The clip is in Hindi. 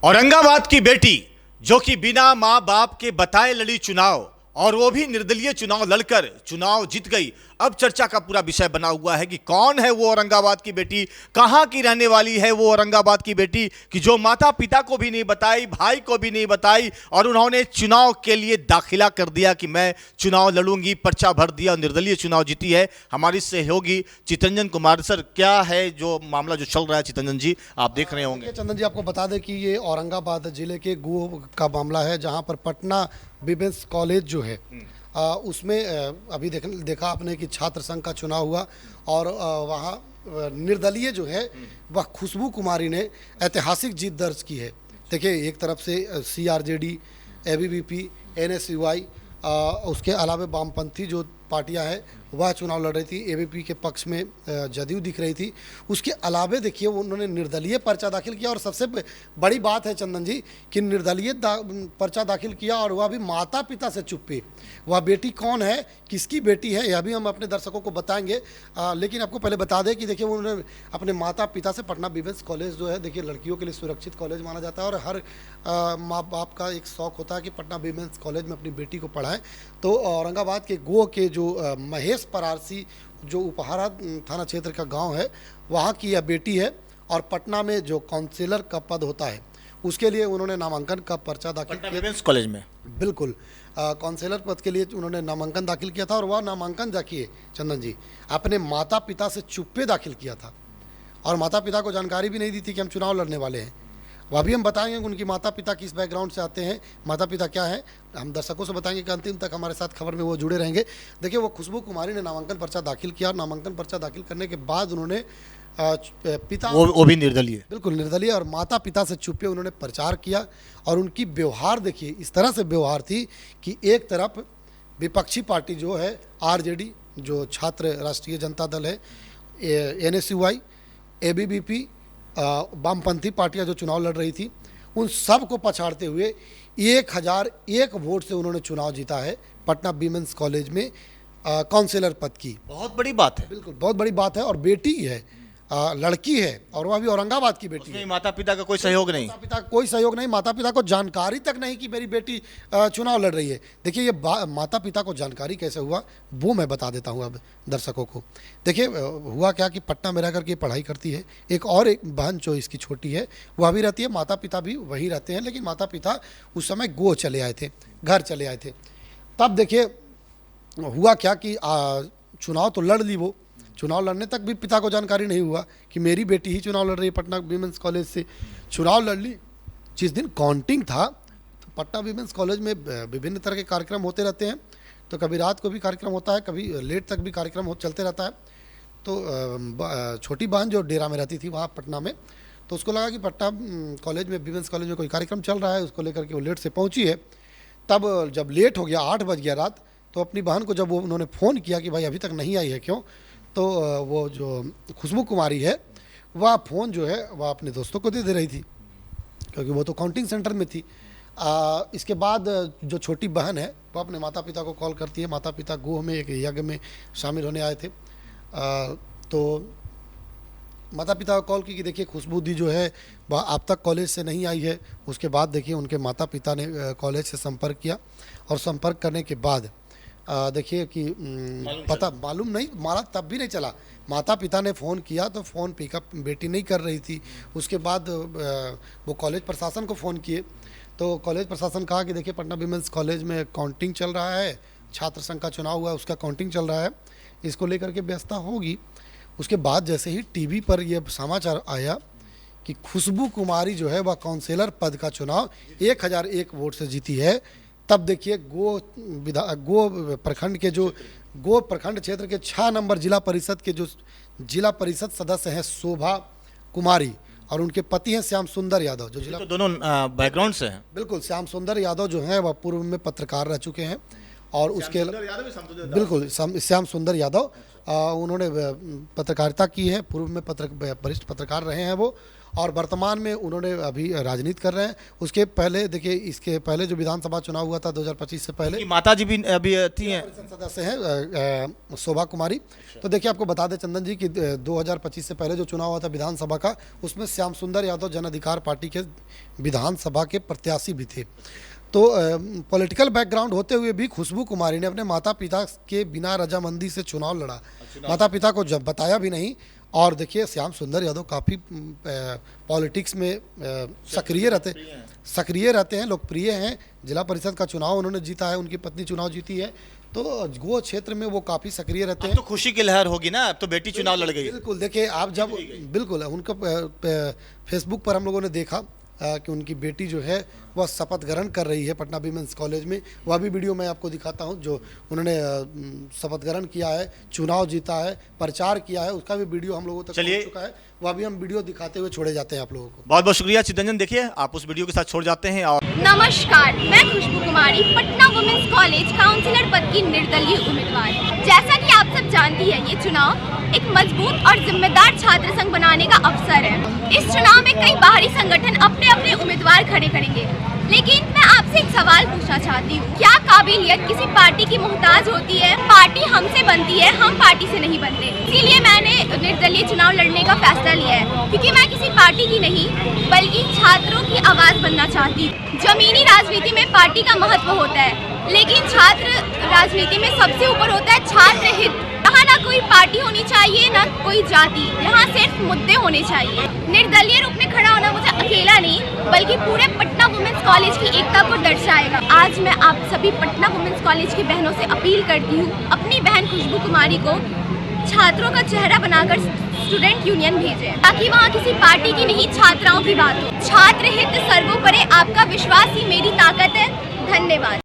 औरंगाबाद की बेटी जो कि बिना मां बाप के बताए लड़ी चुनाव और वो भी निर्दलीय चुनाव लड़कर चुनाव जीत गई। अब चर्चा का पूरा विषय बना हुआ है कि कौन है वो औरंगाबाद की बेटी, कहां की रहने वाली है वो औरंगाबाद की बेटी कि जो माता पिता को भी नहीं बताई, भाई को भी नहीं बताई और उन्होंने चुनाव के लिए दाखिला कर दिया कि मैं चुनाव लड़ूंगी, पर्चा भर दिया और निर्दलीय चुनाव जीती है। हमारी सहयोगी चितरंजन कुमार। सर, क्या है जो मामला जो चल रहा है चितरंजन जी, आप देख रहे होंगे। चंदन जी, आपको बता दें कि ये औरंगाबाद जिले के गो का मामला है, जहां पर पटना विमेंस कॉलेज जो है उसमें अभी देखा आपने कि छात्र संघ का चुनाव हुआ और वहाँ निर्दलीय जो है वह खुशबू कुमारी ने ऐतिहासिक जीत दर्ज की है। देखिए, एक तरफ से CRJD, ABVP, NSUI, उसके अलावा वामपंथी जो पार्टियां हैं वह चुनाव लड़ रही थी। ABP के पक्ष में जदयू दिख रही थी। उसके अलावा देखिए उन्होंने निर्दलीय पर्चा दाखिल किया और सबसे बड़ी बात है चंदन जी कि निर्दलीय पर्चा दाखिल किया और वह भी माता पिता से चुप्पी। वह बेटी कौन है, किसकी बेटी है, यह भी हम अपने दर्शकों को बताएंगे। लेकिन आपको पहले बता दें कि देखिए उन्होंने अपने माता पिता से, पटना विमेंस कॉलेज जो है देखिए लड़कियों के लिए सुरक्षित कॉलेज माना जाता है और हर माँ बाप का एक शौक होता है कि पटना विमेंस कॉलेज में अपनी बेटी को पढ़ाएं। तो औरंगाबाद के गो के जो महेश परारसी जो उपहारा थाना क्षेत्र का गांव है, वहां की यह बेटी है और पटना में जो काउंसिलर का पद होता है उसके लिए उन्होंने नामांकन का पर्चा दाखिल किया विमेंस कॉलेज में। बिल्कुल, काउंसिलर पद के लिए उन्होंने नामांकन दाखिल किया था और वह नामांकन देखिए चंदन जी अपने माता पिता से चुप्पे दाखिल किया था और माता पिता को जानकारी भी नहीं दी थी कि हम चुनाव लड़ने वाले हैं। वह भी हम बताएंगे कि उनकी माता पिता किस बैकग्राउंड से आते हैं, माता पिता क्या है, हम दर्शकों से बताएंगे कि अंतिम तक हमारे साथ खबर में वो जुड़े रहेंगे। देखिए, वो खुशबू कुमारी ने नामांकन पर्चा दाखिल किया और नामांकन पर्चा दाखिल करने के बाद उन्होंने पिता वो भी निर्दलीय, बिल्कुल निर्दलीय और माता पिता से छुपे उन्होंने प्रचार किया और उनकी व्यवहार देखिए इस तरह से व्यवहार थी कि एक तरफ विपक्षी पार्टी जो है RJD, जो छात्र राष्ट्रीय जनता दल है, NSUI, ABVP, वामपंथी पार्टियां जो चुनाव लड़ रही थी, उन सब को पछाड़ते हुए 1001 वोट से उन्होंने चुनाव जीता है पटना विमेंस कॉलेज में काउंसिलर पद की। बहुत बड़ी बात है। बिल्कुल, बहुत बड़ी बात है और बेटी है, लड़की है और वह भी औरंगाबाद की बेटी है। माता पिता का कोई सहयोग नहीं, माता पिता का कोई सहयोग नहीं, माता पिता को जानकारी तक नहीं कि मेरी बेटी चुनाव लड़ रही है। देखिए, ये माता पिता को जानकारी कैसे हुआ वो मैं बता देता हूँ अब दर्शकों को। देखिए, हुआ क्या कि पटना में रह करके पढ़ाई करती है, एक बहन जो इसकी छोटी है वह भी रहती है, माता पिता भी वहीं रहते हैं, लेकिन माता पिता उस समय गो चले आए थे, घर चले आए थे। तब देखिए हुआ क्या कि चुनाव तो लड़ ली, वो चुनाव लड़ने तक भी पिता को जानकारी नहीं हुआ कि मेरी बेटी ही चुनाव लड़ रही है। पटना विमेंस कॉलेज से चुनाव लड़ ली। जिस दिन काउंटिंग था तो पटना विमेंस कॉलेज में विभिन्न तरह के कार्यक्रम होते रहते हैं, तो कभी रात को भी कार्यक्रम होता है, कभी लेट तक भी कार्यक्रम चलते रहता है। तो छोटी बहन जो डेरा में रहती थी वहाँ पटना में, तो उसको लगा कि पटना कॉलेज में, विमेंस कॉलेज में कोई कार्यक्रम चल रहा है, उसको लेकर के वो लेट से पहुँची है। तब जब लेट हो गया, 8 बज गया रात, तो अपनी बहन को जब वो उन्होंने फ़ोन किया कि भाई अभी तक नहीं आई है क्यों, तो वो जो खुशबू कुमारी है वह फ़ोन जो है वह अपने दोस्तों को दे रही थी क्योंकि वो तो काउंटिंग सेंटर में थी। इसके बाद जो छोटी बहन है वो अपने माता पिता को कॉल करती है। माता पिता गोह में एक यज्ञ में शामिल होने आए थे, तो माता पिता को कॉल की कि देखिए खुशबू दी जो है वह अब तक कॉलेज से नहीं आई है। उसके बाद देखिए उनके माता पिता ने कॉलेज से संपर्क किया और संपर्क करने के बाद देखिए कि पता मालूम नहीं, मारा तब भी नहीं चला। माता पिता ने फ़ोन किया तो फ़ोन पिकअप बेटी नहीं कर रही थी। उसके बाद वो कॉलेज प्रशासन को फ़ोन किए तो कॉलेज प्रशासन कहा कि देखिए पटना विमेंस कॉलेज में काउंटिंग चल रहा है, छात्र संघ का चुनाव हुआ, उसका काउंटिंग चल रहा है, इसको लेकर के व्यवस्था होगी। उसके बाद जैसे ही टीवी पर यह समाचार आया कि खुशबू कुमारी जो है वह काउंसिलर पद का चुनाव 1001 वोट से जीती है, तब देखिए गो प्रखंड के जो गो प्रखंड क्षेत्र के 6 नंबर जिला परिषद के जो जिला परिषद सदस्य हैं शोभा कुमारी और उनके पति हैं श्याम सुंदर यादव, जो जिला तो दोनों बैकग्राउंड से हैं। बिल्कुल, श्याम सुंदर यादव जो हैं वह पूर्व में पत्रकार रह चुके हैं और उसके बिल्कुल श्याम सुंदर यादव उन्होंने पत्रकारिता की है, पूर्व में वरिष्ठ पत्रकार रहे हैं वो, और वर्तमान में उन्होंने अभी राजनीति कर रहे हैं। उसके पहले देखिए, इसके पहले जो विधानसभा चुनाव हुआ था 2025 से पहले, माता जी भी अभी थी हैं, परिषद सदस्य हैं शोभा कुमारी। तो देखिए, आपको बता दें चंदन जी कि 2025 से पहले जो चुनाव हुआ था विधानसभा का, उसमें श्याम सुंदर यादव जन अधिकार पार्टी के विधानसभा के प्रत्याशी भी थे। तो पॉलिटिकल बैकग्राउंड होते हुए भी खुशबू कुमारी ने अपने माता पिता के बिना रजामंदी से चुनाव लड़ा, माता पिता को जब बताया भी नहीं। और देखिए, श्याम सुंदर यादव काफ़ी पॉलिटिक्स में सक्रिय रहते हैं, लोकप्रिय हैं। जिला परिषद का चुनाव उन्होंने जीता है, उनकी पत्नी चुनाव जीती है, तो वो क्षेत्र में वो काफ़ी सक्रिय रहते हैं। तो खुशी की लहर होगी ना, अब तो बेटी चुनाव लड़ गई। बिल्कुल, देखिए आप जब बिल्कुल उनका फेसबुक पर हम लोगों ने देखा कि उनकी बेटी जो है वह शपथ ग्रहण कर रही है पटना विमेंस कॉलेज में। वह भी वीडियो मैं आपको दिखाता हूं, जो उन्होंने शपथ ग्रहण किया है, चुनाव जीता है, प्रचार किया है, उसका भी वीडियो हम लोगों तक पहुंच चुका है। वह भी हम वीडियो दिखाते हुए छोड़े जाते हैं आप लोगों को। बहुत बहुत शुक्रिया चितरंजन, देखिए आप उस वीडियो के साथ छोड़ जाते हैं। और नमस्कार, मैं Khushboo Kumari, Patna women's college councillor पद की निर्दलीय उम्मीदवार। जैसा कि आप सब जानती हैं, ये चुनाव एक मजबूत और जिम्मेदार छात्र संघ बनाने का अवसर है। इस चुनाव में कई बाहरी संगठन अपने अपने उम्मीदवार खड़े करेंगे, लेकिन मैं आपसे एक सवाल पूछना चाहती हूँ, क्या काबिलियत किसी पार्टी की मोहताज होती है? पार्टी हमसे बनती है, हम पार्टी से नहीं बनते। इसीलिए मैंने निर्दलीय चुनाव लड़ने का फैसला लिया है, क्योंकि मैं किसी पार्टी की नहीं बल्कि छात्रों की आवाज बनना चाहती हूँ। जमीनी राजनीति में पार्टी का महत्व होता है, लेकिन छात्र राजनीति में सबसे ऊपर होता है छात्र हित। यहाँ ना कोई पार्टी होनी चाहिए, ना कोई जाति, यहाँ सिर्फ मुद्दे होने चाहिए। निर्दलीय रूप में खड़ा होना मुझे अकेला नहीं बल्कि पूरे पटना वुमेन्स कॉलेज की एकता को दर्शाएगा। आज मैं आप सभी पटना वुमेन्स कॉलेज की बहनों से अपील करती हूँ, अपनी बहन खुशबू कुमारी को छात्रों का चेहरा बनाकर स्टूडेंट यूनियन भेजें, ताकि वहाँ किसी पार्टी की नहीं छात्राओं की बात हो। छात्र हित सर्वोपरि, आपका विश्वास ही मेरी ताकत है। धन्यवाद।